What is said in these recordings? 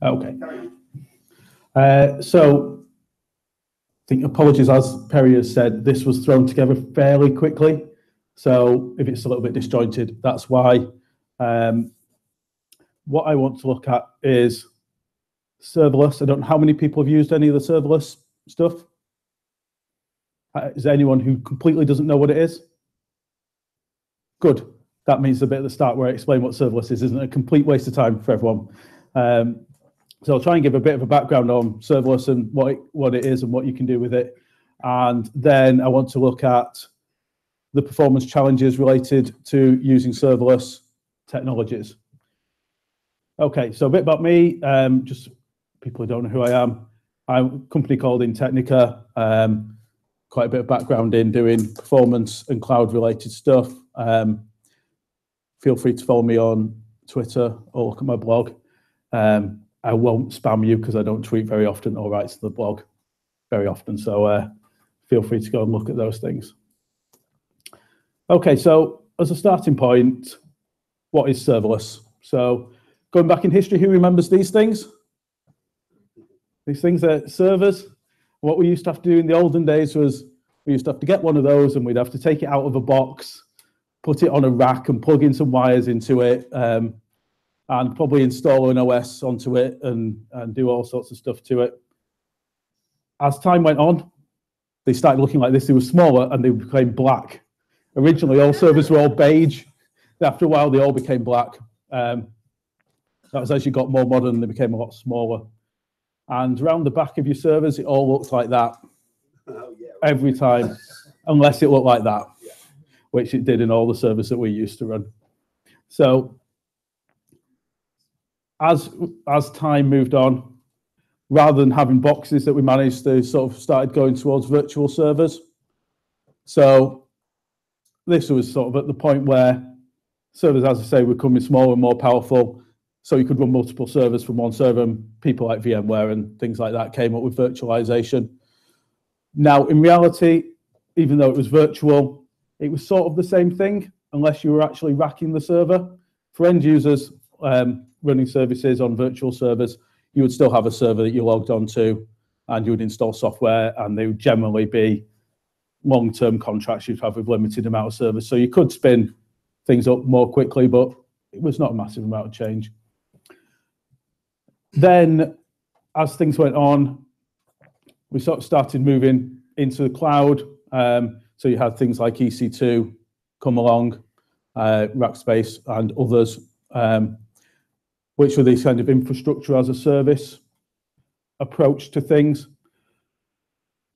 Okay. So I think apologies, as Perry has said, this was thrown together fairly quickly. So if it's a little bit disjointed, that's why. What I want to look at is serverless. I don't know how many people have used any of the serverless stuff. Is there anyone who completely doesn't know what it is? Good. That means a bit at the start where I explain what serverless is isn't a complete waste of time for everyone. So I'll try and give a bit of a background on serverless and what it is and what you can do with it. And then I want to look at the performance challenges related to using serverless technologies. Okay, so a bit about me, just people who don't know who I am. I'm a company called Technica. Quite a bit of background in doing performance and cloud related stuff. Feel free to follow me on Twitter or look at my blog. I won't spam you because I don't tweet very often or write to the blog very often. So feel free to go and look at those things. Okay, so as a starting point, what is serverless? So going back in history, who remembers these things? These things are servers. What we used to have to do in the olden days was we used to have to get one of those and we'd have to take it out of a box, put it on a rack and plug in some wires into it, and probably install an OS onto it and do all sorts of stuff to it. As time went on, they started looking like this. They were smaller and they became black. Originally, all servers were all beige. After a while, they all became black. That was as you got more modern, they became a lot smaller. And around the back of your servers, it all looks like that every time, unless it looked like that, which it did in all the servers that we used to run. So as time moved on, rather than having boxes that we managed, they sort of started going towards virtual servers. So this was sort of at the point where servers, as I say, were becoming smaller and more powerful. So you could run multiple servers from one server, and people like VMware and things like that came up with virtualization. Now, in reality, even though it was virtual, it was sort of the same thing, unless you were actually racking the server. For end users running services on virtual servers, you would still have a server that you logged onto, and you would install software, and they would generally be long-term contracts you'd have with limited amount of servers. So you could spin things up more quickly, but it was not a massive amount of change. Then, as things went on, we sort of started moving into the cloud. So you had things like EC2 come along, Rackspace and others, which were these kind of infrastructure as a service approach to things.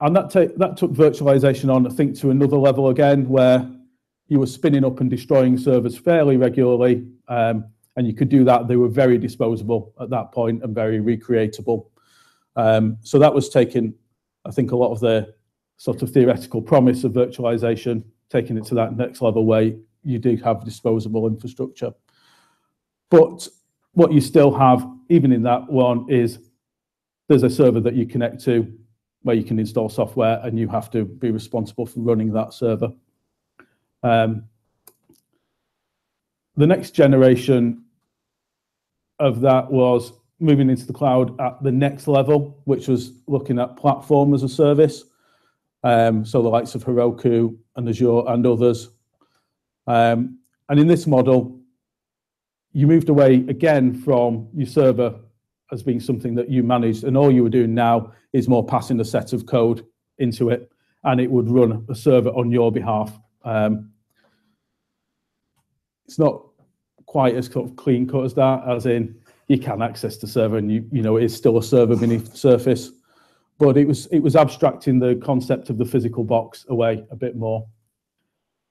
And that took virtualization on, I think, to another level again, where you were spinning up and destroying servers fairly regularly. And you could do that. They were very disposable at that point and very recreatable. So that was taking, I think, a lot of the sort of theoretical promise of virtualization, taking it to that next level where you do have disposable infrastructure. But what you still have, even in that one, is there's a server that you connect to where you can install software, and you have to be responsible for running that server. The next generation of that was moving into the cloud at the next level, which was looking at platform as a service. So the likes of Heroku and Azure and others. And in this model, you moved away again from your server as being something that you managed, and all you were doing now is more passing a set of code into it, and it would run a server on your behalf. It's not quite as sort of clean cut as that, as in you can access the server and you know it is still a server beneath the surface, but it was abstracting the concept of the physical box away a bit more.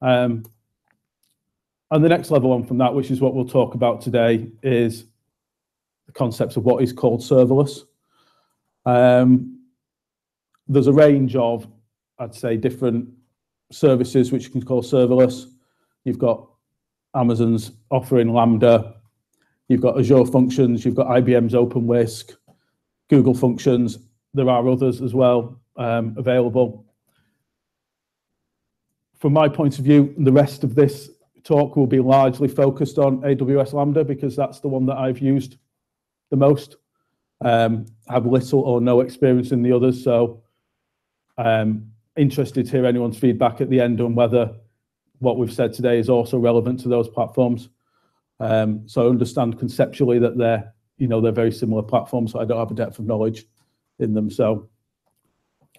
And the next level on from that, which is what we'll talk about today, is the concepts of what is called serverless. There's a range of, I'd say, different services which you can call serverless. You've got Amazon's offering Lambda, you've got Azure Functions, you've got IBM's OpenWhisk, Google Functions. There are others as well available. From my point of view, the rest of this talk will be largely focused on AWS Lambda because that's the one that I've used the most. I have little or no experience in the others, so interested to hear anyone's feedback at the end on whether what we've said today is also relevant to those platforms. So I understand conceptually that they're very similar platforms, so I don't have a depth of knowledge in them. So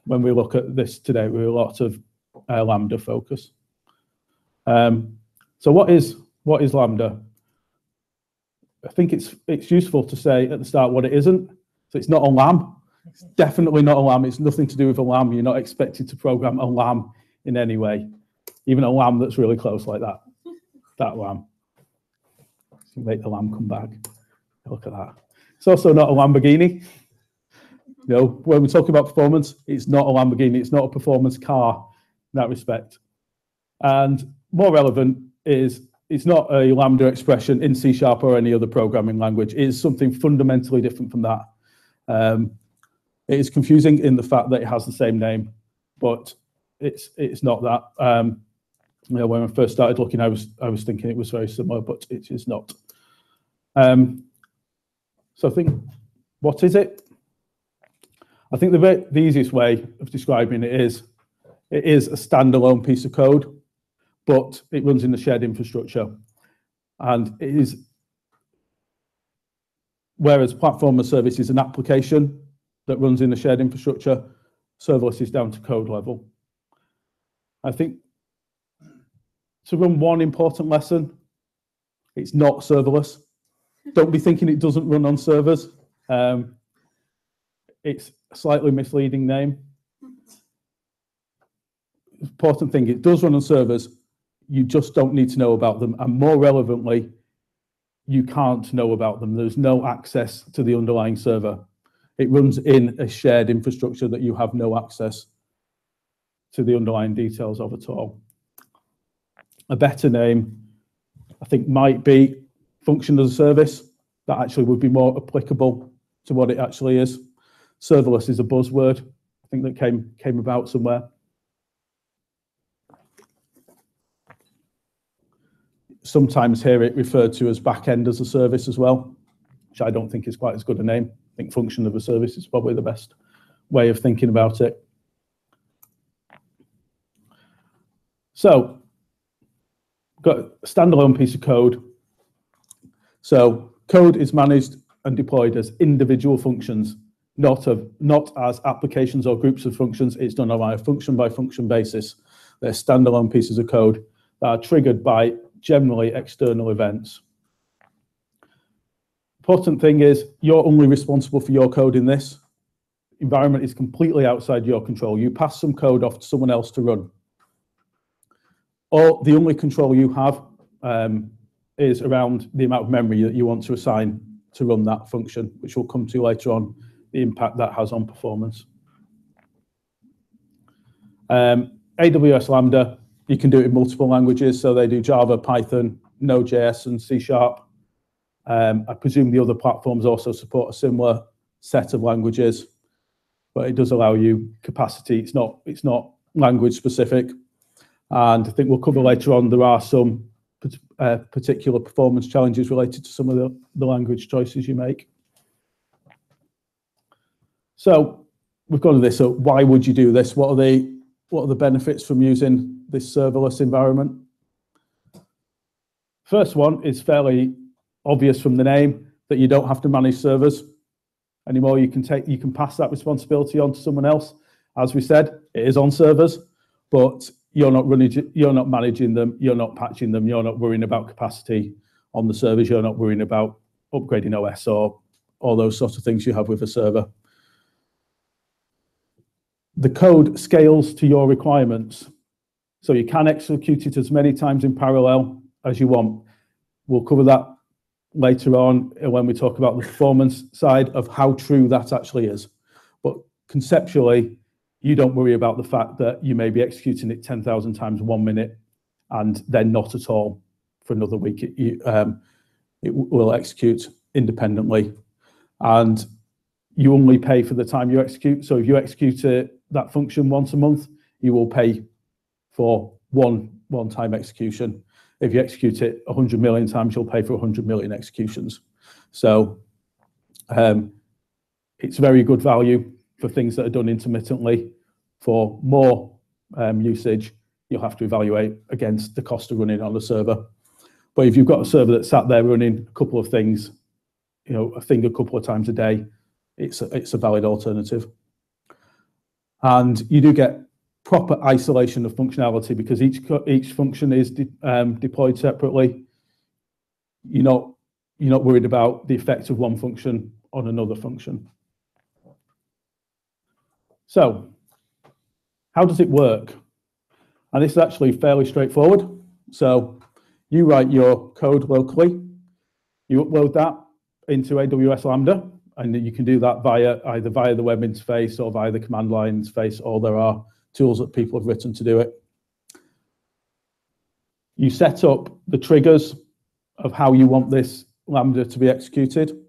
when we look at this today, we're a lot of Lambda focus. So what is Lambda? I think it's useful to say at the start what it isn't. So it's not a LAM. It's definitely not a LAM. It's nothing to do with a LAM. You're not expected to program a LAM in any way, even a LAM that's really close like that. That LAM. Make the LAM come back. Look at that. It's also not a Lamborghini. When we talk about performance, it's not a Lamborghini. It's not a performance car in that respect. And more relevant is it's not a Lambda expression in C# or any other programming language. It is something fundamentally different from that. It is confusing in the fact that it has the same name, but it's not that. When I first started looking, I was thinking it was very similar, but it is not. So I think, what is it? I think the easiest way of describing it is a standalone piece of code, but it runs in the shared infrastructure. And it is, whereas platform as service is an application that runs in the shared infrastructure, serverless is down to code level. I think to run one important lesson, it's not serverless. Don't be thinking it doesn't run on servers. It's a slightly misleading name. Important thing, it does run on servers. You just don't need to know about them. And more relevantly, you can't know about them. There's no access to the underlying server. It runs in a shared infrastructure that you have no access to the underlying details of at all. A better name, I think, might be function as a service. That actually would be more applicable to what it actually is. Serverless is a buzzword, I think, that came about somewhere. Sometimes hear it referred to as back-end as a service as well, which I don't think is quite as good a name. I think function of a service is probably the best way of thinking about it. So, got a standalone piece of code. So code is managed and deployed as individual functions, not as applications or groups of functions. It's done on a function by function basis. They're standalone pieces of code that are triggered by generally external events. Important thing is you're only responsible for your code in this. Environment is completely outside your control. You pass some code off to someone else to run. Or the only control you have is around the amount of memory that you want to assign to run that function, which we'll come to later on, the impact that has on performance. AWS Lambda, you can do it in multiple languages, so they do Java, Python, Node.js, and C#. I presume the other platforms also support a similar set of languages, but it does allow you capacity. It's not language specific. And I think we'll cover later on, there are some particular performance challenges related to some of the language choices you make. So we've gone to this. So why would you do this? What are the benefits from using this serverless environment? First one is fairly obvious from the name, that you don't have to manage servers anymore. You can pass that responsibility on to someone else. As we said, it is on servers, but you're not managing them, you're not patching them, you're not worrying about capacity on the servers, you're not worrying about upgrading OS or all those sorts of things you have with a server. The code scales to your requirements, so you can execute it as many times in parallel as you want. We'll cover that later on when we talk about the performance side of how true that actually is. But conceptually, you don't worry about the fact that you may be executing it 10,000 times 1 minute and then not at all for another week. It will execute independently, and you only pay for the time you execute. So if you execute that function once a month, you will pay for one-time execution. if you execute it 100 million times, you'll pay for 100 million executions. So it's very good value for things that are done intermittently. For more usage, you'll have to evaluate against the cost of running on the server. But if you've got a server that's sat there running a couple of things, a thing a couple of times a day, it's a valid alternative. And you do get proper isolation of functionality because each function is deployed separately. You're not worried about the effect of one function on another function. So, how does it work? And this is actually fairly straightforward. So, you write your code locally, you upload that into AWS Lambda, and you can do that either via the web interface or via the command line interface, or there are tools that people have written to do it. You set up the triggers of how you want this Lambda to be executed.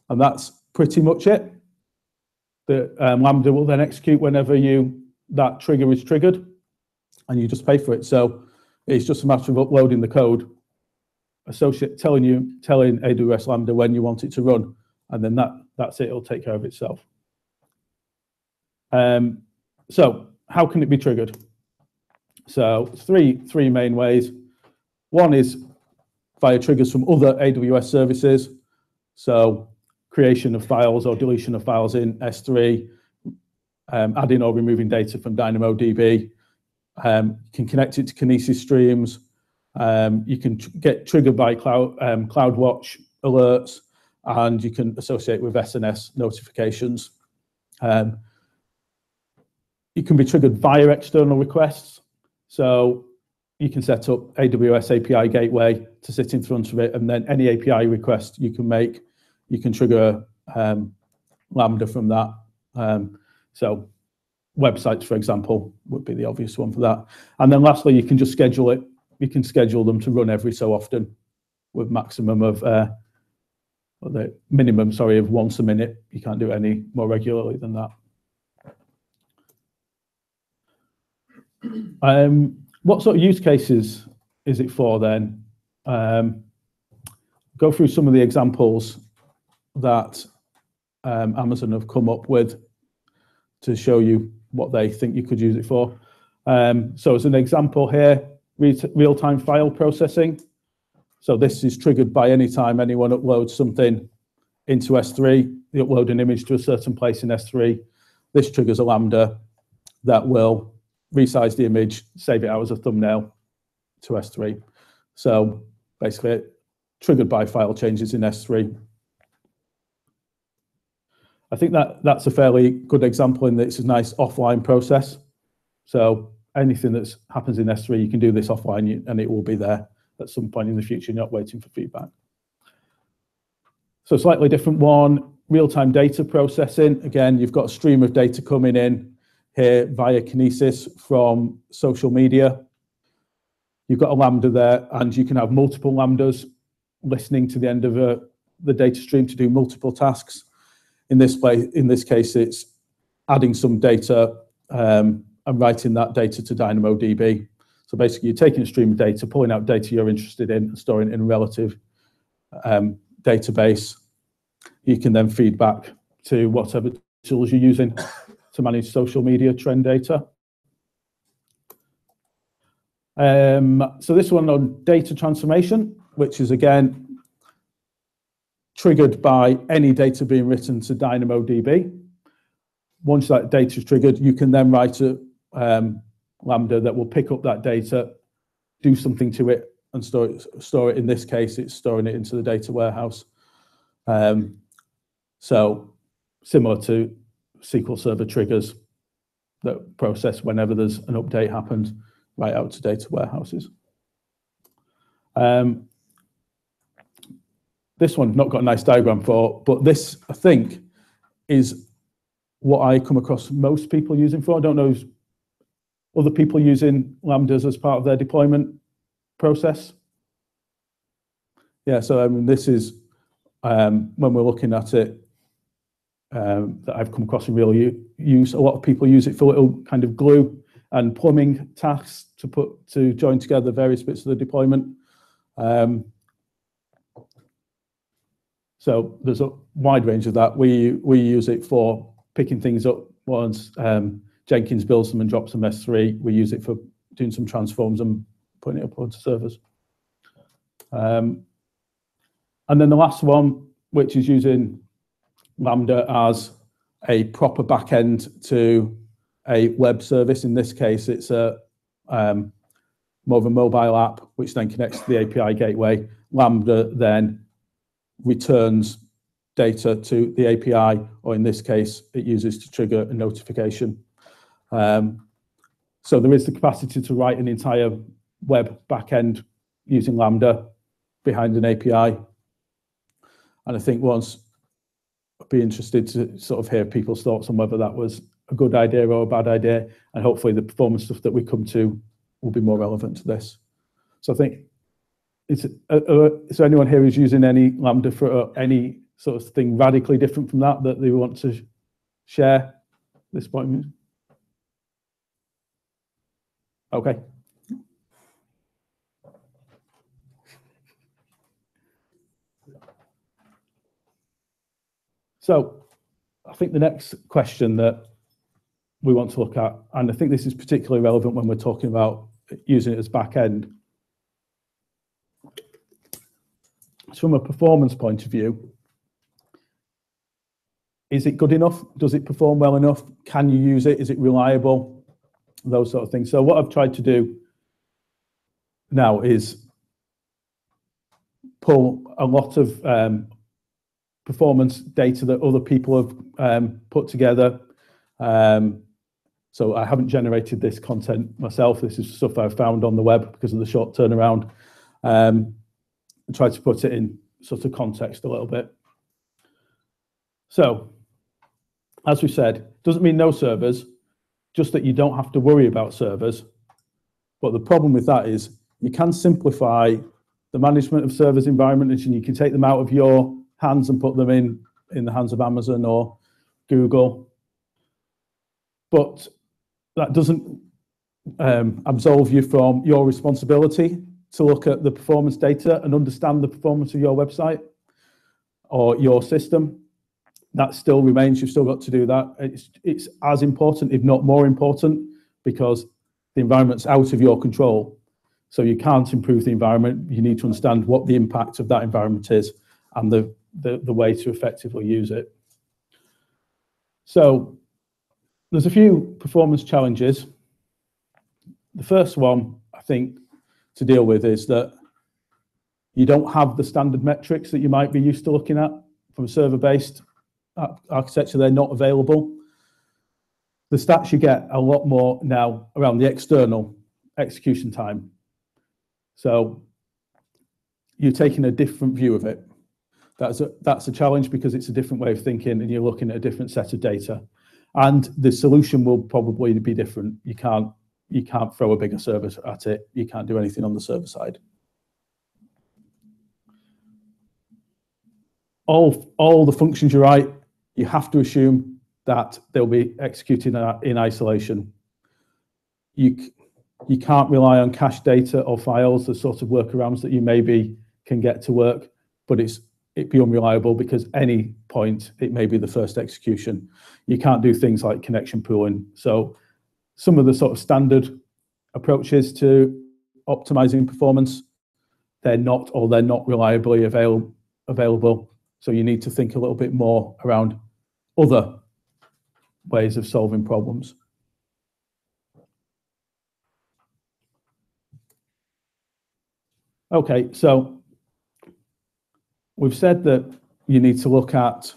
And that's pretty much it. The Lambda will then execute whenever that trigger is triggered, and you just pay for it. So it's just a matter of uploading the code, telling AWS Lambda when you want it to run, and then that's it. It'll take care of itself. So how can it be triggered? So three main ways. One is via triggers from other AWS services. So creation of files or deletion of files in S3, adding or removing data from DynamoDB. You can connect it to Kinesis streams. You can get triggered by CloudWatch alerts, and you can associate with SNS notifications. You can be triggered via external requests. So you can set up AWS API Gateway to sit in front of it, and then any API request you can make, you can trigger Lambda from that. So websites, for example, would be the obvious one for that. And then lastly, you can just schedule it. You can schedule them to run every so often with maximum of, the minimum, sorry, of once a minute. You can't do it any more regularly than that. What sort of use cases is it for then? Go through some of the examples that Amazon have come up with to show you what they think you could use it for. So as an example here, real-time file processing. So this is triggered by any time anyone uploads something into S3. They upload an image to a certain place in S3. This triggers a Lambda that will resize the image, save it out as a thumbnail to S3. So basically, triggered by file changes in S3. I think that's a fairly good example in that it's a nice offline process. So anything that happens in S3, you can do this offline and it will be there at some point in the future. You're not waiting for feedback. So slightly different one, real-time data processing. Again, you've got a stream of data coming in here via Kinesis from social media. You've got a Lambda there, and you can have multiple Lambdas listening to the end of the data stream to do multiple tasks. In this case, it's adding some data and writing that data to DynamoDB. So basically, you're taking a stream of data, pulling out data you're interested in, and storing it in a relative database. You can then feed back to whatever tools you're using to manage social media trend data. So this one on data transformation, which is again triggered by any data being written to DynamoDB. Once that data is triggered, you can then write a Lambda that will pick up that data, do something to it, and store it. In this case, it's storing it into the data warehouse. So similar to SQL Server triggers that process whenever there's an update happens right out to data warehouses. This one's not got a nice diagram for, but this, I think, is what I come across most people using for. I don't know if other people using Lambdas as part of their deployment process. Yeah, so I mean, this is, when we're looking at it, that I've come across in real use. A lot of people use it for little kind of glue and plumbing tasks to join together various bits of the deployment. So there's a wide range of that. We use it for picking things up once Jenkins builds them and drops them S3. We use it for doing some transforms and putting it up onto servers. And then the last one, which is using Lambda as a proper backend to a web service. In this case, it's a more of a mobile app, which then connects to the API gateway. Lambda then returns data to the API, or in this case, it uses to trigger a notification. So there is the capacity to write an entire web backend using Lambda behind an API. And I think once I'd be interested to sort of hear people's thoughts on whether that was a good idea or a bad idea, and hopefully the performance stuff that we come to will be more relevant to this. So I think, is there anyone here who's using any Lambda for any sort of thing radically different from that they want to share at this point? Okay. So I think the next question that we want to look at, and I think this is particularly relevant when we're talking about using it as back-end, so from a performance point of view, is it good enough? Does it perform well enough? Can you use it? Is it reliable? Those sort of things. So what I've tried to do now is pull a lot of performance data that other people have put together. So I haven't generated this content myself. This is stuff I've found on the web because of the short turnaround. And try to put it in sort of context a little bit. So, as we said, doesn't mean no servers, just that you don't have to worry about servers. But the problem with that is you can simplify the management of servers environments, and you can take them out of your hands and put them in the hands of Amazon or Google. But that doesn't absolve you from your responsibility to look at the performance data and understand the performance of your website or your system. That still remains. You've still got to do that. It's as important, if not more important, because the environment's out of your control. So you can't improve the environment. You need to understand what the impact of that environment is and the way to effectively use it. So there's a few performance challenges. The first one, I think, to deal with is that you don't have the standard metrics that you might be used to looking at from a server-based architecture. They're not available. The stats you get a lot more now around the external execution time. So you're taking a different view of it. That's a challenge because it's a different way of thinking and you're looking at a different set of data. And the solution will probably be different. You can't throw a bigger server at it. You can't do anything on the server side. All the functions you write, you have to assume that they'll be executed in isolation. You can't rely on cached data or files, the sort of workarounds that you maybe can get to work, but it'd be unreliable because any point it may be the first execution. You can't do things like connection pooling. So some of the sort of standard approaches to optimizing performance, they're not reliably available. So you need to think a little bit more around other ways of solving problems. Okay, so we've said that you need to look at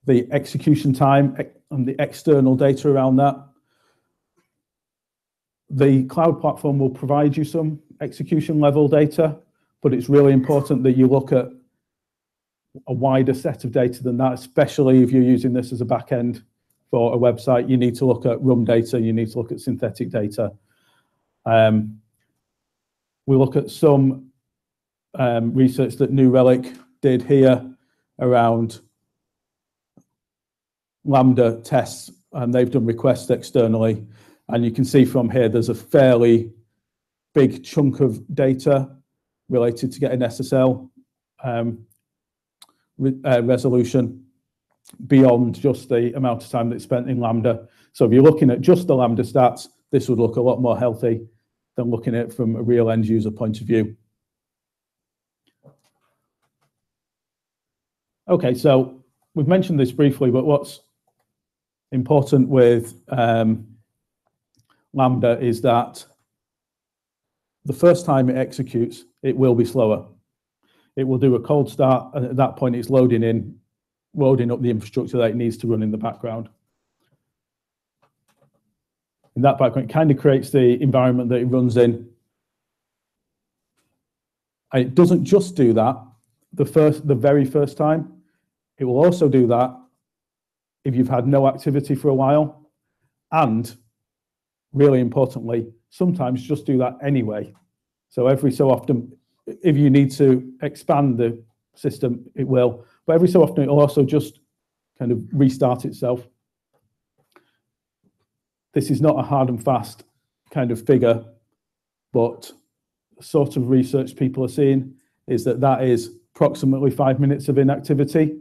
the execution time and the external data around that. The cloud platform will provide you some execution level data, but it's really important that you look at a wider set of data than that, especially if you're using this as a backend for a website. You need to look at RUM data, you need to look at synthetic data. We look at some research that New Relic did here around Lambda tests, and they've done requests externally. And you can see from here, there's a fairly big chunk of data related to getting SSL resolution beyond just the amount of time that's spent in Lambda. So if you're looking at just the Lambda stats, this would look a lot more healthy than looking at it from a real end user point of view. Okay, so we've mentioned this briefly, but what's important with Lambda is that the first time it executes, it will be slower. It will do a cold start, and at that point, it's loading up the infrastructure that it needs to run in the background. In that background, it kind of creates the environment that it runs in. And it doesn't just do that the very first time. It will also do that if you've had no activity for a while, and really importantly, sometimes just do that anyway. So every so often, if you need to expand the system, it will. But every so often, it will also just kind of restart itself. This is not a hard and fast kind of figure, but the sort of research people are seeing is that that is approximately 5 minutes of inactivity,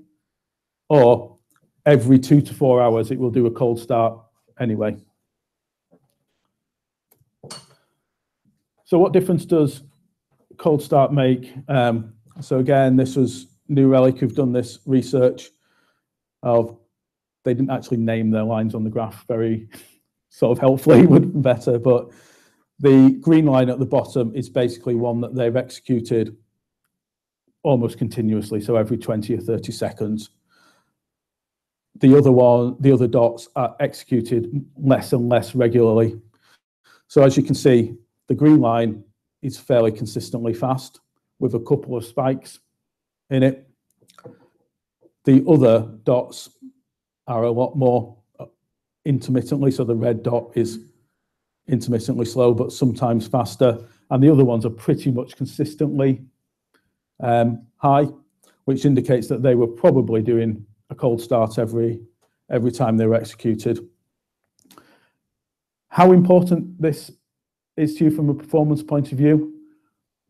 or every 2 to 4 hours, it will do a cold start anyway. So what difference does cold start make? So again, this was New Relic who've done this research of, they didn't actually name their lines on the graph very sort of helpfully, would be better, but the green line at the bottom is basically one that they've executed almost continuously, so every 20 or 30 seconds. The other dots are executed less and less regularly. So as you can see, the green line is fairly consistently fast with a couple of spikes in it. The other dots are a lot more intermittently, so the red dot is intermittently slow, but sometimes faster. And the other ones are pretty much consistently high, which indicates that they were probably doing a cold start every time they were executed. How important this is to you from a performance point of view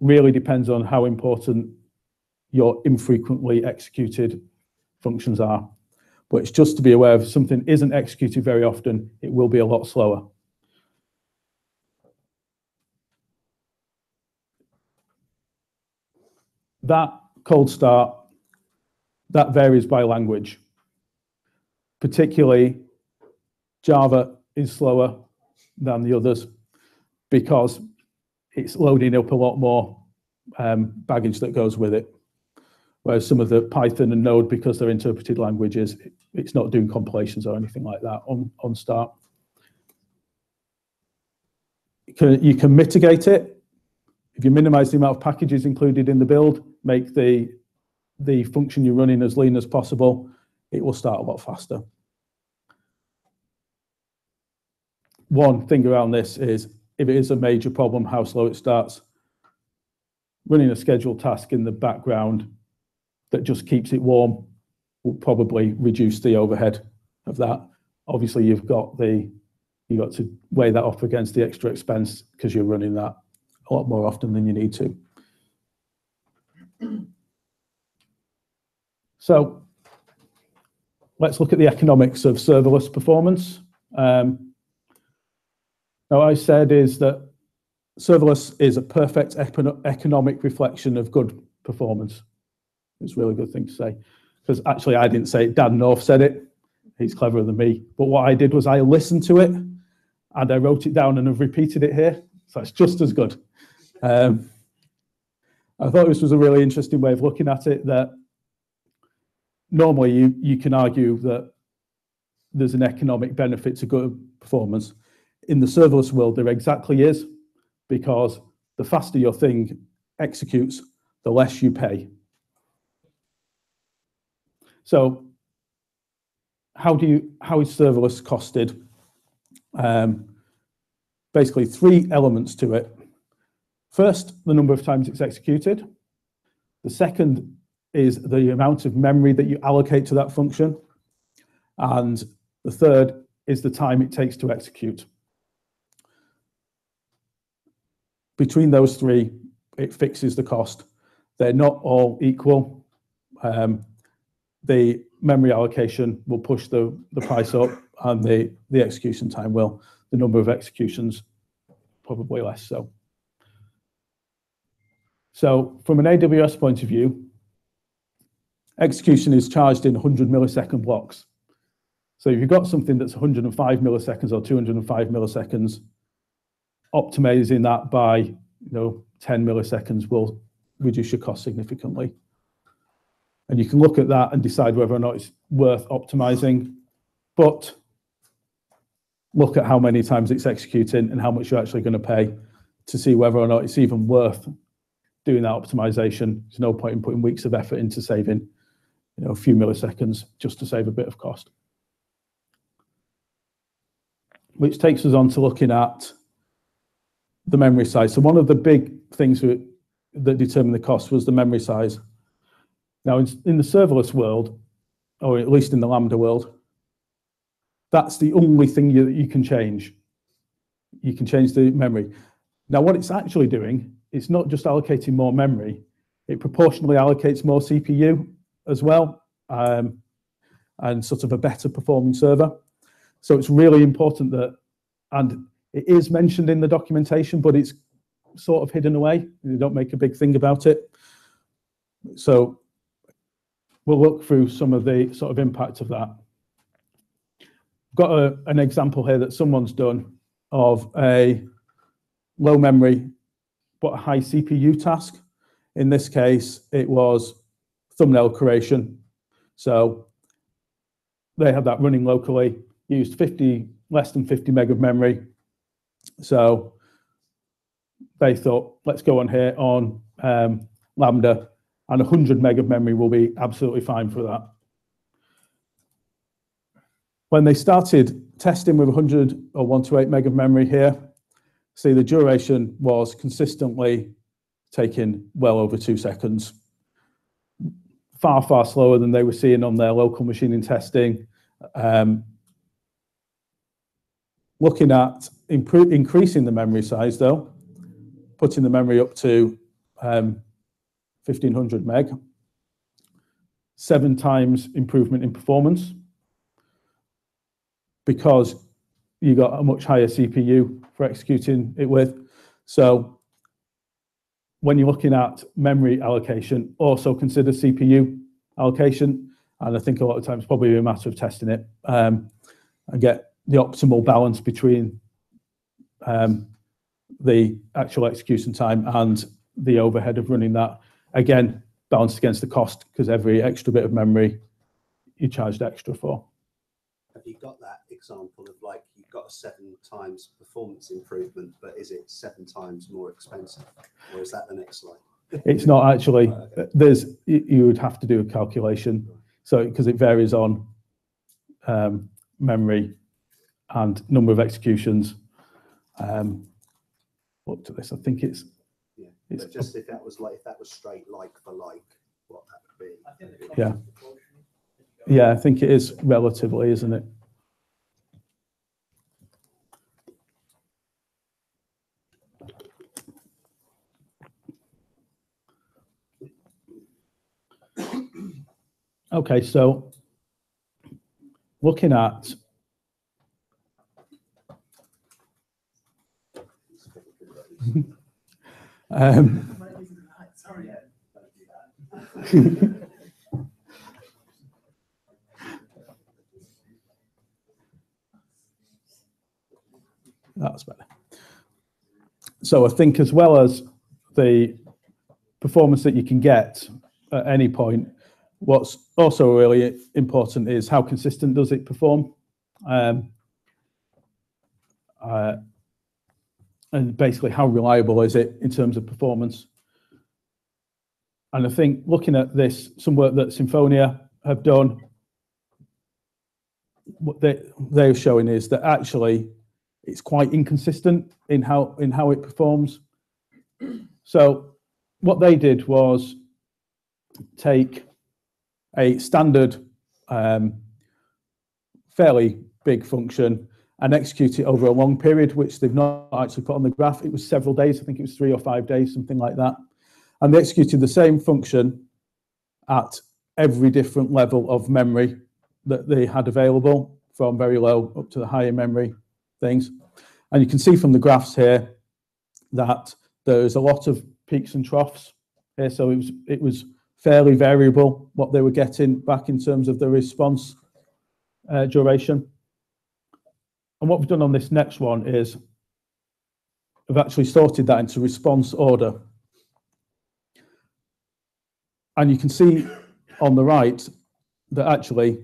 really depends on how important your infrequently executed functions are. But it's just to be aware, if something isn't executed very often, it will be a lot slower. That cold start, that varies by language. Particularly, Java is slower than the others because it's loading up a lot more baggage that goes with it. Whereas some of the Python and Node, because they're interpreted languages, it's not doing compilations or anything like that on start. You can mitigate it. If you minimize the amount of packages included in the build, make the function you're running as lean as possible, it will start a lot faster. One thing around this is, if it is a major problem, how slow it starts. Running a scheduled task in the background that just keeps it warm will probably reduce the overhead of that. Obviously, you've got to weigh that off against the extra expense because you're running that a lot more often than you need to. So let's look at the economics of serverless performance. Now, what I said is that serverless is a perfect economic reflection of good performance. It's a really good thing to say, because actually I didn't say it, Dan North said it. He's cleverer than me. But what I did was I listened to it and I wrote it down and I've repeated it here. So it's just as good. I thought this was a really interesting way of looking at it, that normally you can argue that there's an economic benefit to good performance. In the serverless world, there exactly is, because the faster your thing executes, the less you pay. So how is serverless costed? Basically, 3 elements to it. First, the number of times it's executed. The second is the amount of memory that you allocate to that function. And the third is the time it takes to execute. between those three, it fixes the cost. They're not all equal. The memory allocation will push the price up, and the execution time will. The number of executions probably less so. So from an AWS point of view, execution is charged in 100 millisecond blocks. So if you've got something that's 105 milliseconds or 205 milliseconds, optimizing that by 10 milliseconds will reduce your cost significantly. And you can look at that and decide whether or not it's worth optimizing, but look at how many times it's executing and how much you're actually going to pay to see whether or not it's even worth doing that optimization. There's no point in putting weeks of effort into saving a few milliseconds just to save a bit of cost. Which takes us on to looking at the memory size. So one of the big things that determined the cost was the memory size. Now, in the serverless world, or at least in the Lambda world, that's the only thing that you can change. You can change the memory. Now, what it's actually doing, it's not just allocating more memory, it proportionally allocates more CPU as well, and sort of a better performing server. So it's really important that, and it is mentioned in the documentation, but it's sort of hidden away. They don't make a big thing about it. So we'll look through some of the sort of impact of that. Got an example here that someone's done of a low memory but a high CPU task. In this case, it was thumbnail creation. So they had that running locally, used less than 50 meg of memory. So they thought, let's go on here on Lambda, and 100 meg of memory will be absolutely fine for that. When they started testing with 100 or 128 meg of memory here, see the duration was consistently taking well over 2 seconds. Far, far slower than they were seeing on their local machining testing. Looking at increasing the memory size though, putting the memory up to 1500 meg, 7 times improvement in performance, because you got a much higher CPU for executing it with. So when you're looking at memory allocation, also consider CPU allocation. And I think a lot of times probably a matter of testing it and get the optimal balance between the actual execution time and the overhead of running that. Again, balanced against the cost, because every extra bit of memory you charged extra for. Have you got that example of like you've got a 7 times performance improvement, but is it 7 times more expensive, or is that the next slide? It's not actually. You would have to do a calculation, so because it varies on memory and number of executions. Look to this. I think it's. Yeah, it's but just if that was straight like for like, what that would be. Yeah. Yeah, I think it is relatively, isn't it? Okay, so looking at that's better. So I think as well as the performance that you can get at any point, what's also really important is how consistent does it perform, and basically how reliable is it in terms of performance. And I think looking at this, some work that Symphonia have done, what they're showing is that actually it's quite inconsistent in how it performs. So what they did was take a standard, fairly big function and execute it over a long period, which they've not actually put on the graph. It was several days. I think it was 3 or 5 days, something like that. And they executed the same function at every different level of memory that they had available, from very low up to the higher memory things. And you can see from the graphs here that there's a lot of peaks and troughs here. So it was fairly variable what they were getting back in terms of the response duration. And what we've done on this next one is we've actually sorted that into response order. And you can see on the right that actually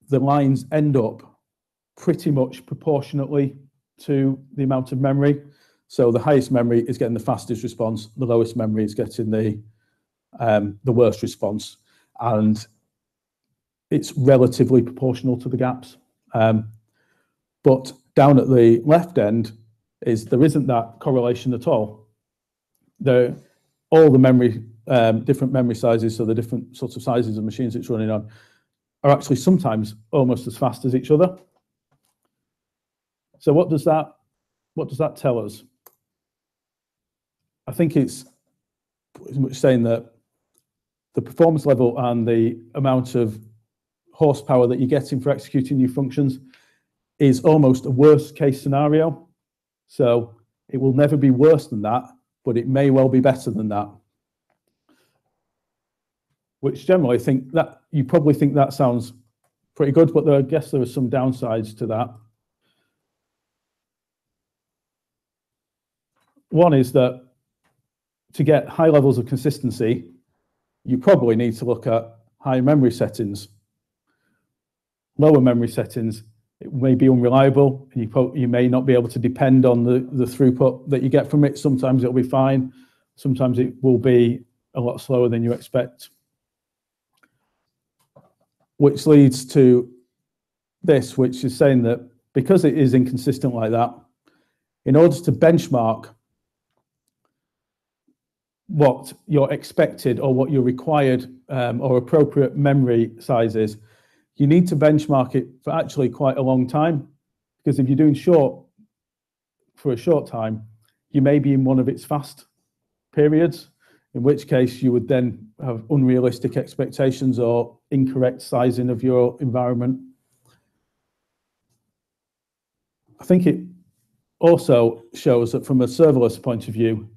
the lines end up pretty much proportionately to the amount of memory. So the highest memory is getting the fastest response, the lowest memory is getting the worst response, and it's relatively proportional to the gaps. But down at the left end there isn't that correlation at all. All the memory, different memory sizes, so the different sorts of sizes of machines it's running on, are actually sometimes almost as fast as each other. So what does that tell us? I think it's pretty much saying that the performance level and the amount of horsepower that you're getting for executing new functions is almost a worst case scenario. So it will never be worse than that, but it may well be better than that. Which generally you probably think that sounds pretty good, but I guess there are some downsides to that. One is that to get high levels of consistency, you probably need to look at high memory settings. Lower memory settings, it may be unreliable, and you may not be able to depend on the throughput that you get from it. Sometimes it'll be fine, sometimes it will be a lot slower than you expect. Which leads to this, which is saying that because it is inconsistent like that, in order to benchmark what your expected or what your required or appropriate memory size is, you need to benchmark it for actually quite a long time. Because if you're doing for a short time, you may be in one of its fast periods, in which case you would then have unrealistic expectations or incorrect sizing of your environment. I think it also shows that from a serverless point of view,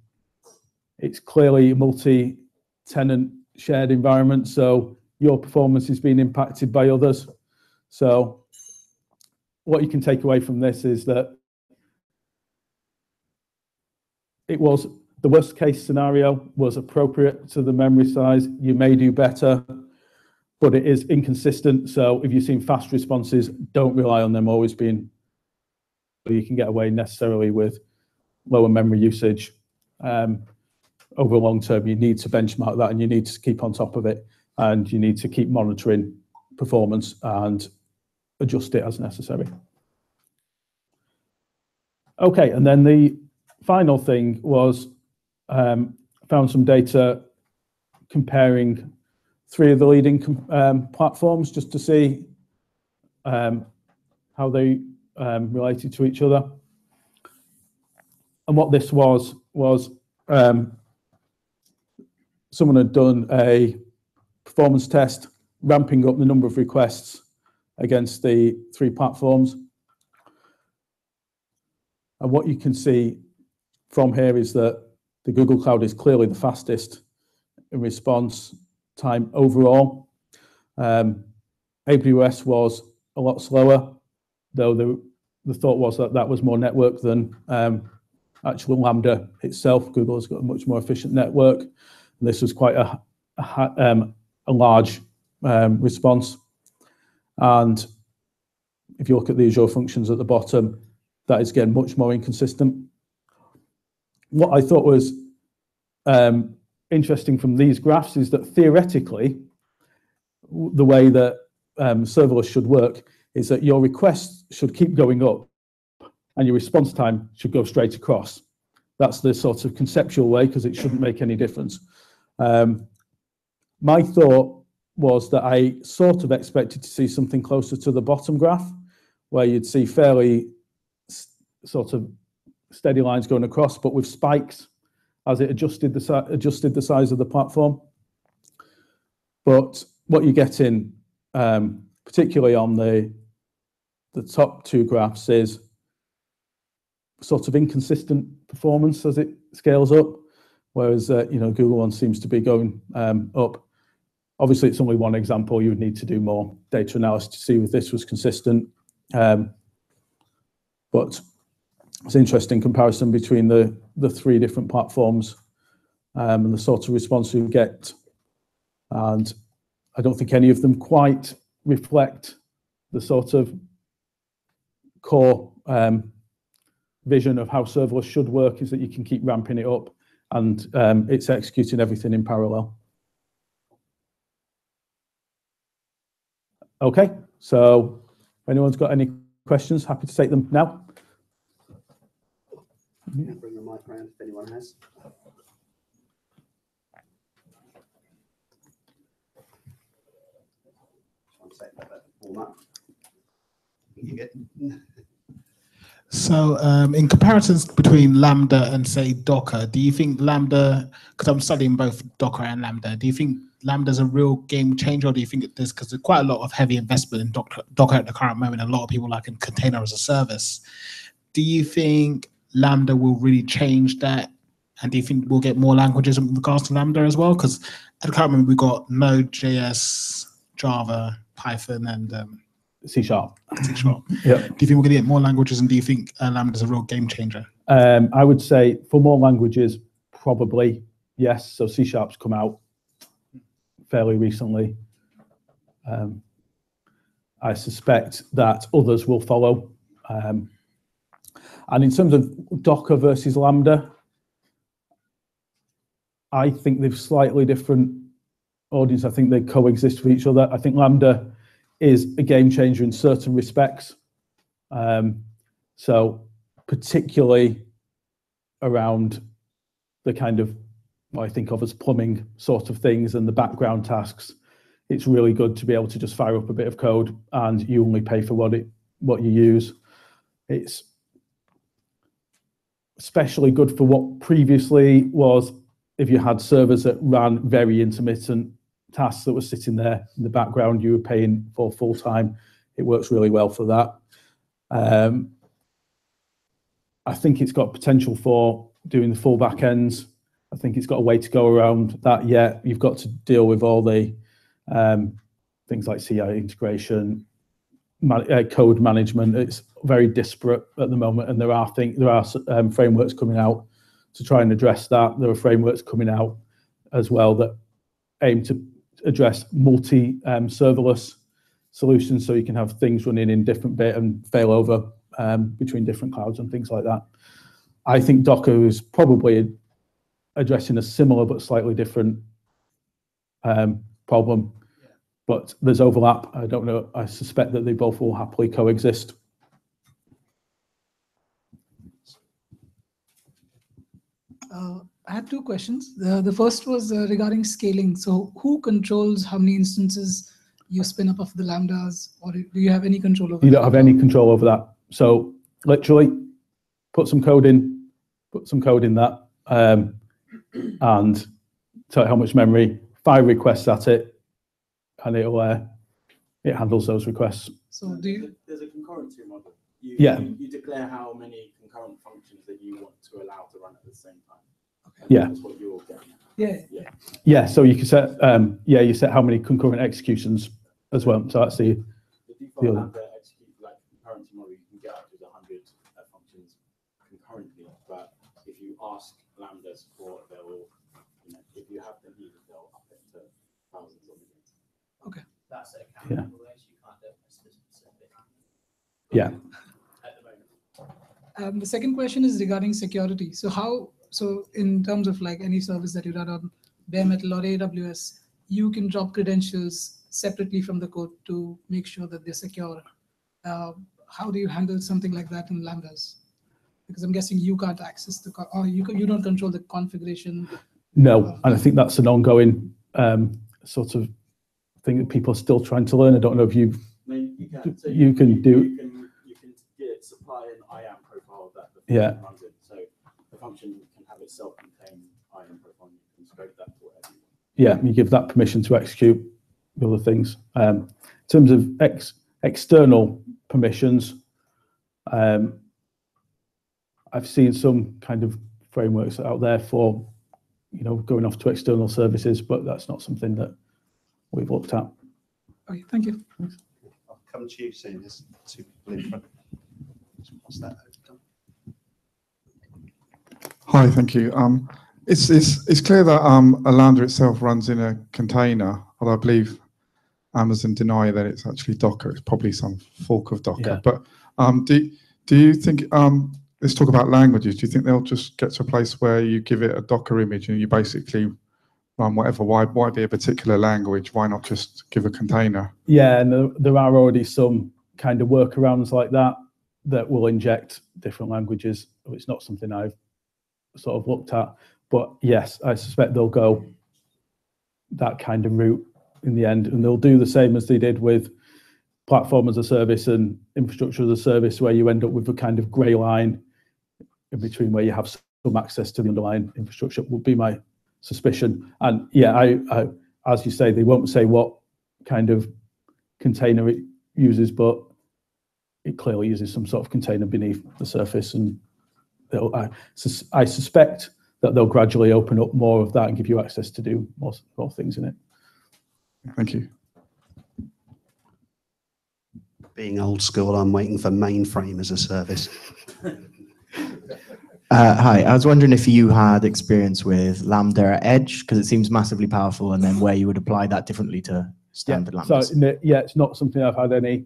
it's clearly a multi-tenant shared environment, so your performance is being impacted by others. So what you can take away from this is that the worst case scenario was appropriate to the memory size. You may do better, but it is inconsistent. So if you've seen fast responses, don't rely on them always being, you can get away necessarily with lower memory usage. Over a long term, you need to benchmark that and you need to keep on top of it, and you need to keep monitoring performance and adjust it as necessary. Okay, and then the final thing was found some data comparing 3 of the leading platforms just to see how they related to each other. And what this was someone had done a performance test, ramping up the number of requests against the 3 platforms. And what you can see from here is that the Google Cloud is clearly the fastest in response time overall. AWS was a lot slower, though the thought was that that was more network than actual Lambda itself. Google has got a much more efficient network. And this was quite a large response. And if you look at the Azure functions at the bottom, that is again much more inconsistent. What I thought was interesting from these graphs is that theoretically, the way that serverless should work is that your requests should keep going up and your response time should go straight across. That's the sort of conceptual way, because it shouldn't make any difference. My thought was that I sort of expected to see something closer to the bottom graph, where you'd see fairly sort of steady lines going across, but with spikes as it adjusted the size of the platform. But what you get in, particularly on the top two graphs, is sort of inconsistent performance as it scales up, whereas Google one seems to be going up. Obviously, it's only one example. You would need to do more data analysis to see if this was consistent. But it's an interesting comparison between the three different platforms and the sort of response we get. And I don't think any of them quite reflect the sort of core vision of how serverless should work, is that you can keep ramping it up and it's executing everything in parallel. Okay, so if anyone's got any questions, happy to take them now. Bring the mic around if anyone has. So in comparisons between Lambda and say Docker, do you think Lambda, because I'm studying both Docker and Lambda, do you think Lambda's a real game changer, or do you think there's, because there's quite a lot of heavy investment in Docker at the current moment, a lot of people like in container as a service. Do you think Lambda will really change that? And do you think we'll get more languages in regards to Lambda as well? Because at the current moment, we've got Node.js, Java, Python, and C#. C#. Yeah. Do you think we're going to get more languages, and do you think Lambda's a real game changer? I would say for more languages, probably yes. So C# come out fairly recently. I suspect that others will follow. And in terms of Docker versus Lambda, I think they've slightly different audience. I think they coexist with each other. I think Lambda is a game changer in certain respects. So particularly around the kind of what I think of as plumbing sort of things and the background tasks, it's really good to be able to just fire up a bit of code and you only pay for what you use. It's especially good for what previously was if you had servers that ran very intermittent tasks that were sitting there in the background, you were paying for full time. It works really well for that. I think it's got potential for doing the full backends. I think it's got a way to go around that yet. You've got to deal with all the things like CI integration, code management. It's very disparate at the moment, and there are frameworks coming out to try and address that. There are frameworks coming out as well that aim to address multi-serverless solutions, so you can have things running in different bit and fail over between different clouds and things like that. I think Docker is probably addressing a similar but slightly different problem, but there's overlap. I don't know. I suspect that they both will happily coexist. I had two questions. The first was regarding scaling. So who controls how many instances you spin up of the Lambdas, or do you have any control over that? You don't have any control over that. So literally put some code in that and tell it how much memory, fire requests at it, and it handles those requests. So do you? There's a concurrency model. You declare how many concurrent functions that you want to allow to run at the same time. Okay. Yeah. That's what you're getting at. Yeah. So you can set you set how many concurrent executions as well. So that's the default Lambda execute like concurrency model. You can get up to 100 functions concurrently, but if you ask Lambda support, they will, if you have the need, they'll up it to thousands of millions. Okay. That's it. You can't do it specific. Yeah. At the moment. The second question is regarding security. So in terms of like any service that you run on bare metal or AWS, you can drop credentials separately from the code to make sure that they're secure. How do you handle something like that in Lambdas? Because I'm guessing you can't access or you don't control the configuration. No, and I think that's an ongoing sort of thing that people are still trying to learn. I don't know if you can Yeah. runs it. So the function can have its self-contained IAM profile. You can scrape that to whatever you want. Yeah, you give that permission to execute the other things. In terms of external permissions, I've seen some kind of frameworks out there for, going off to external services, but that's not something that we've looked at. Okay, thank you. I'll come to you soon. There's two people in front. Just pass that over. Hi, thank you. It's clear that a Lambda itself runs in a container, although I believe Amazon deny that it's actually Docker. It's probably some fork of Docker. Yeah. But do you think, let's talk about languages. Do you think they'll just get to a place where you give it a Docker image and you basically run whatever? Why be a particular language? Why not just give a container? Yeah, and there are already some kind of workarounds like that will inject different languages. It's not something I've sort of looked at, but yes, I suspect they'll go that kind of route in the end, and they'll do the same as they did with platform as a service and infrastructure as a service, where you end up with a kind of grey line in between where you have some access to the underlying infrastructure, would be my suspicion. And yeah, I as you say, they won't say what kind of container it uses, but it clearly uses some sort of container beneath the surface, and I suspect that they'll gradually open up more of that and give you access to do more things in it. Thank you. Being old school, I'm waiting for mainframe as a service. Hi, I was wondering if you had experience with Lambda at Edge, because it seems massively powerful, and then where you would apply that differently to standard Lambdas. So yeah, it's not something I've had any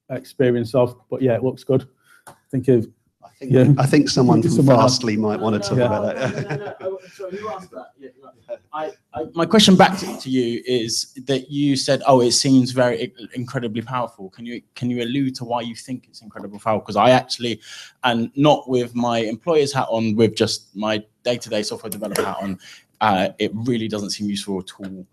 experience of, but yeah, it looks good. I think someone from Fastly might want to talk about that. No. Sorry, who asked that? Yeah, my question back to you is that you said, "Oh, it seems very incredibly powerful." Can you allude to why you think it's incredibly powerful? Because I actually, and not with my employer's hat on, with just my day-to-day software developer hat on, it really doesn't seem useful at all.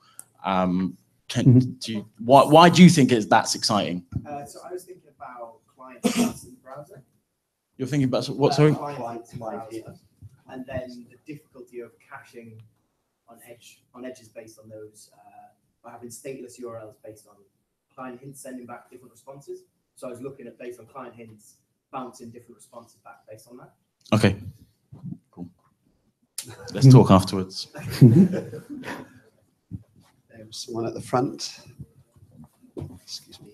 Why do you think that's exciting? So I was thinking about client in the browser. You're thinking about what? Sorry. Client browser, and then the difficulty of caching on edges based on those, by having stateless URLs based on client hints sending back different responses. So I was looking at based on client hints, bouncing different responses back based on that. Okay. Cool. Let's talk afterwards. There was someone at the front. Excuse me.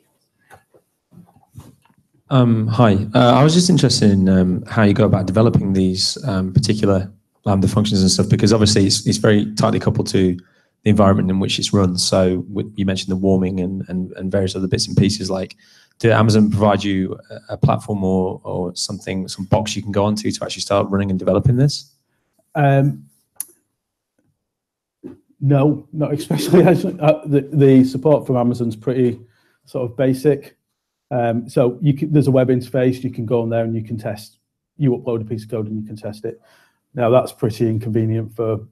Hi, I was just interested in how you go about developing these particular Lambda functions and stuff, because obviously it's very tightly coupled to the environment in which it's run. So you mentioned the warming and various other bits and pieces. Like, did Amazon provide you a platform or something, some box you can go onto to actually start running and developing this? No, not especially. The support from Amazon's pretty sort of basic. So there's a web interface. You can go on there and you can test. You upload a piece of code and you can test it. Now that's pretty inconvenient for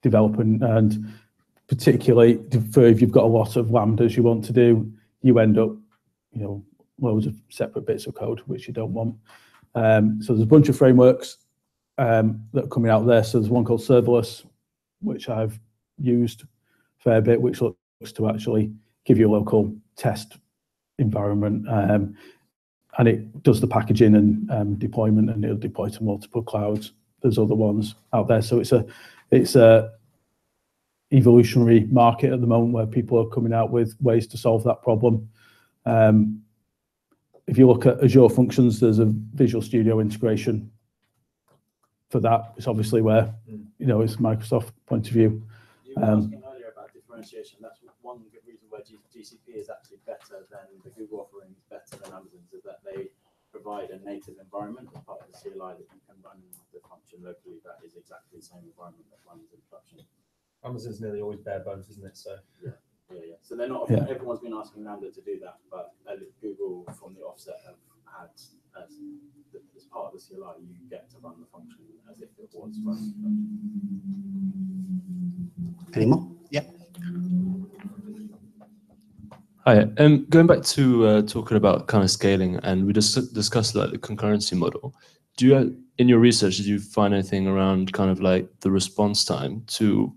developing, and particularly for if you've got a lot of Lambdas you want to do, you end up, loads of separate bits of code which you don't want. So there's a bunch of frameworks that are coming out there. So there's one called Serverless, which I've used a fair bit, which looks to actually give you a local test environment, and it does the packaging and deployment, and it'll deploy to multiple clouds. There's other ones out there, so it's a evolutionary market at the moment where people are coming out with ways to solve that problem. If you look at Azure Functions, there's a Visual Studio integration for that. It's obviously where it's Microsoft point of view. You were asking earlier about differentiation. That's one good reason why GCP is actually better than the Google offering, better than Amazon's, is that they provide a native environment as part of the CLI that you can run the function locally. That is exactly the same environment that runs in production. Amazon's nearly always bare bones, isn't it? So yeah. So they're not. Yeah. Everyone's been asking Lambda to do that, but Google from the offset have had as part of the CLI, you get to run the function as if it was running. Any more? Yeah. Hi. Going back to talking about kind of scaling, and we just discussed like the concurrency model. Do you, in your research, did you find anything around kind of like the response time to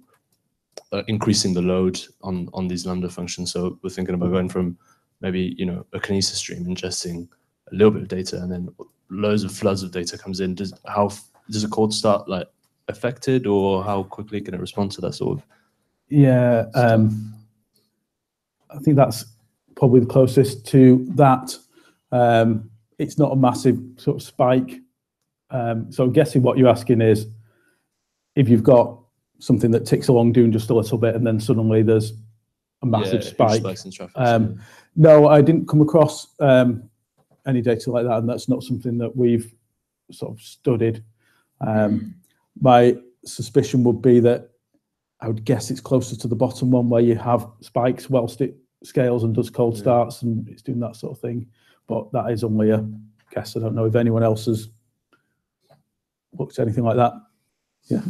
increasing the load on these Lambda functions? So we're thinking about going from maybe, you know, a Kinesis stream ingesting a little bit of data, and then loads of floods of data comes in. Does a code start like affected, or how quickly can it respond to that sort of? Yeah, I think that's probably the closest to that. It's not a massive sort of spike. So I'm guessing what you're asking is if you've got something that ticks along doing just a little bit and then suddenly there's a massive spike. Spikes in traffic. No, I didn't come across any data like that, and that's not something that we've sort of studied. My suspicion would be that I would guess it's closer to the bottom one where you have spikes whilst it scales and does cold starts and it's doing that sort of thing. But that is only a guess. I don't know if anyone else has looked at anything like that. Yeah.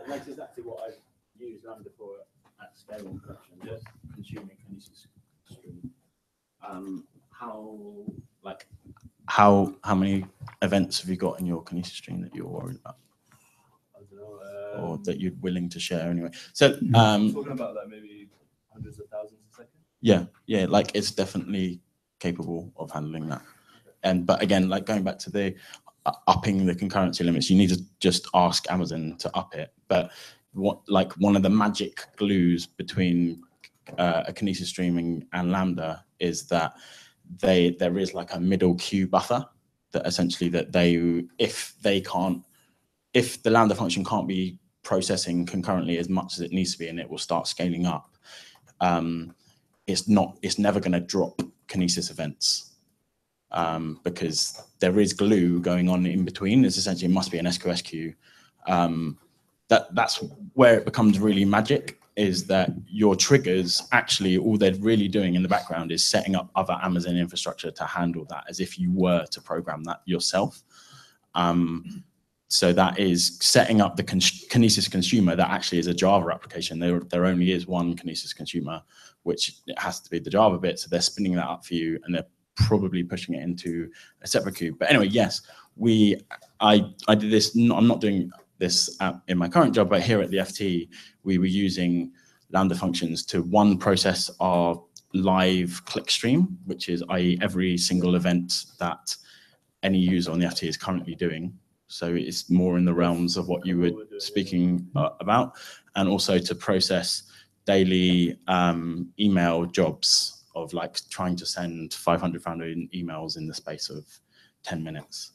That's exactly what I've used Lambda for at scale on production, just consuming Kinesis stream. How many events have you got in your Kinesis stream that you're worried about? I don't know. Or that you're willing to share anyway? So talking about like maybe hundreds of thousands a second. Yeah, like it's definitely capable of handling that. But again, like going back to the upping the concurrency limits, you need to just ask Amazon to up it. But one of the magic glues between a Kinesis streaming and Lambda is that there is like a middle queue buffer that essentially if the Lambda function can't be processing concurrently as much as it needs to be, and it will start scaling up, it's never going to drop Kinesis events. Because there is glue going on in between. It's essentially, it must be an SQS queue. That's where it becomes really magic, is that your triggers, actually, all they're really doing in the background is setting up other Amazon infrastructure to handle that as if you were to program that yourself. So that is setting up the Kinesis consumer that actually is a Java application. There only is one Kinesis consumer, which it has to be the Java bit. So they're spinning that up for you, and they're probably pushing it into a separate queue. But anyway, yes, I did this. I'm not doing this in my current job, but here at the FT, we were using Lambda functions to process our live click stream, which is i.e. every single event that any user on the FT is currently doing. So it's more in the realms of what you were speaking about, and also to process daily email jobs of like trying to send 500 emails in the space of 10 minutes.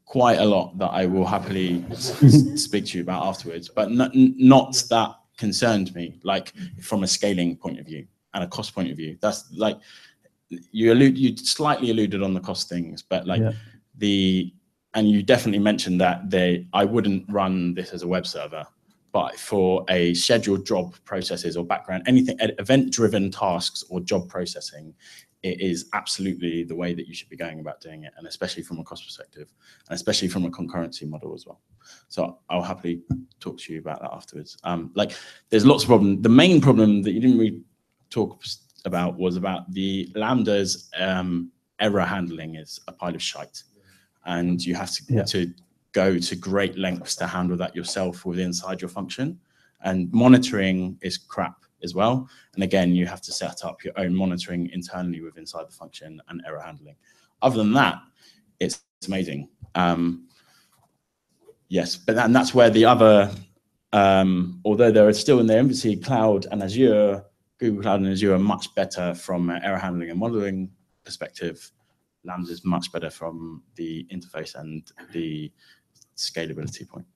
Quite a lot that I will happily speak to you about afterwards, but not that concerned me, like from a scaling point of view and a cost point of view. That's like, you slightly alluded on the cost things, but like and you definitely mentioned that I wouldn't run this as a web server, but for a scheduled job processes or background, anything, event-driven tasks or job processing, it is absolutely the way that you should be going about doing it, and especially from a cost perspective, and especially from a concurrency model as well. So I'll happily talk to you about that afterwards. Like, there's lots of problems. The main problem that you didn't really talk about was about the Lambda's error handling is a pile of shite, and you have to go to great lengths to handle that yourself inside your function, and monitoring is crap as well. And again, you have to set up your own monitoring internally inside the function and error handling. Other than that, it's amazing. Yes, but that's where the other, although there are still in their infancy, Cloud and Azure, Google Cloud and Azure are much better from an error handling and modeling perspective. Lambda is much better from the interface and the scalability point.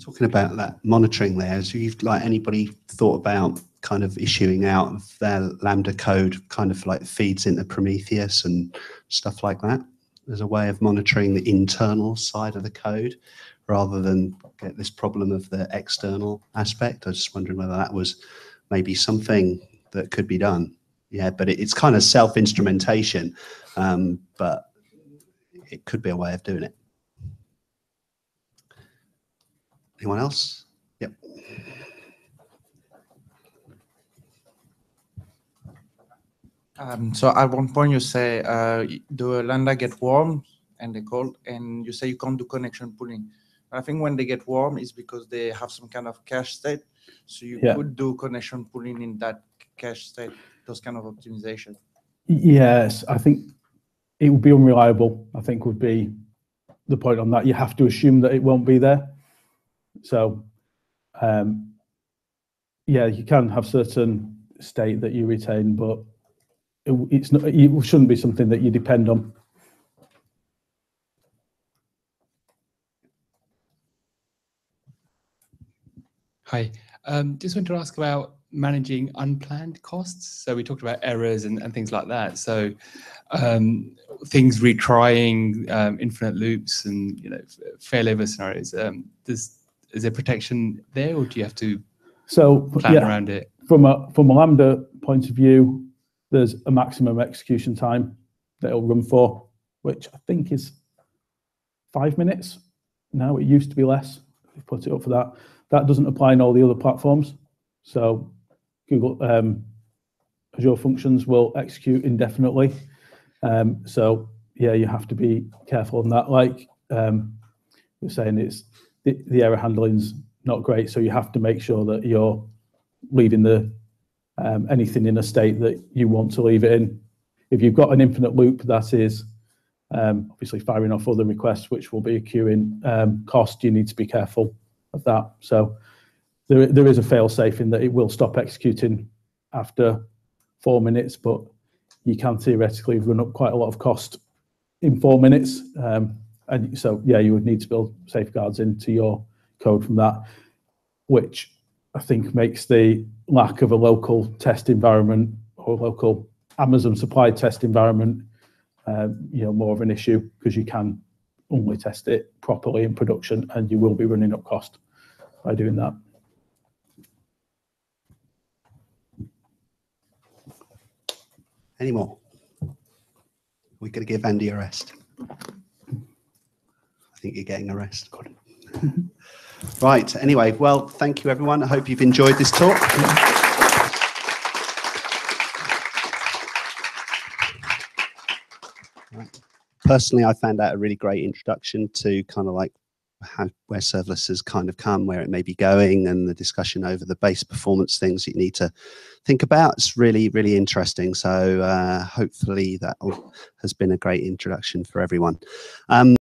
Talking about that monitoring there, has anybody thought about kind of issuing out of their Lambda code kind of like feeds into Prometheus and stuff like that? There's a way of monitoring the internal side of the code rather than get this problem of the external aspect. I was just wondering whether that was maybe something that could be done. Yeah, but it's kind of self-instrumentation, but it could be a way of doing it. Anyone else? Yep. So at one point you say the Lambda get warm and they cold, and you say you can't do connection pooling. I think when they get warm is because they have some kind of cache state. So you could do connection pooling in that cache state, those kind of optimization. Yes, I think it would be unreliable, I think would be the point on that. You have to assume that it won't be there. So, yeah, you can have certain state that you retain, but it's not. It shouldn't be something that you depend on. Hi, just want to ask about managing unplanned costs. So we talked about errors and things like that. So things retrying, infinite loops, and failover scenarios. Is there protection there, or do you have to plan around it? From a Lambda point of view, there's a maximum execution time that it'll run for, which I think is 5 minutes. Now it used to be less. We've put it up for that. That doesn't apply in all the other platforms. So Google Azure Functions will execute indefinitely. So yeah, you have to be careful on that. Like we're saying, it's the error handling's not great. So you have to make sure that you're leaving the anything in a state that you want to leave it in. If you've got an infinite loop, that is obviously firing off other requests, which will be accruing cost. You need to be careful of that. So there is a fail-safe in that it will stop executing after 4 minutes, but you can theoretically run up quite a lot of cost in 4 minutes. And so, yeah, you would need to build safeguards into your code from that, which I think makes the lack of a local test environment or local Amazon supplied test environment, more of an issue, because you can only test it properly in production, and you will be running up cost by doing that. Any more? We're going to give Andy a rest. I think you're getting a rest. Right. Anyway, well, thank you, everyone. I hope you've enjoyed this talk. Personally, I found that a really great introduction to kind of like where serverless has kind of come, where it may be going, and the discussion over the base performance things you need to think about. It's really, really interesting. So hopefully that has been a great introduction for everyone.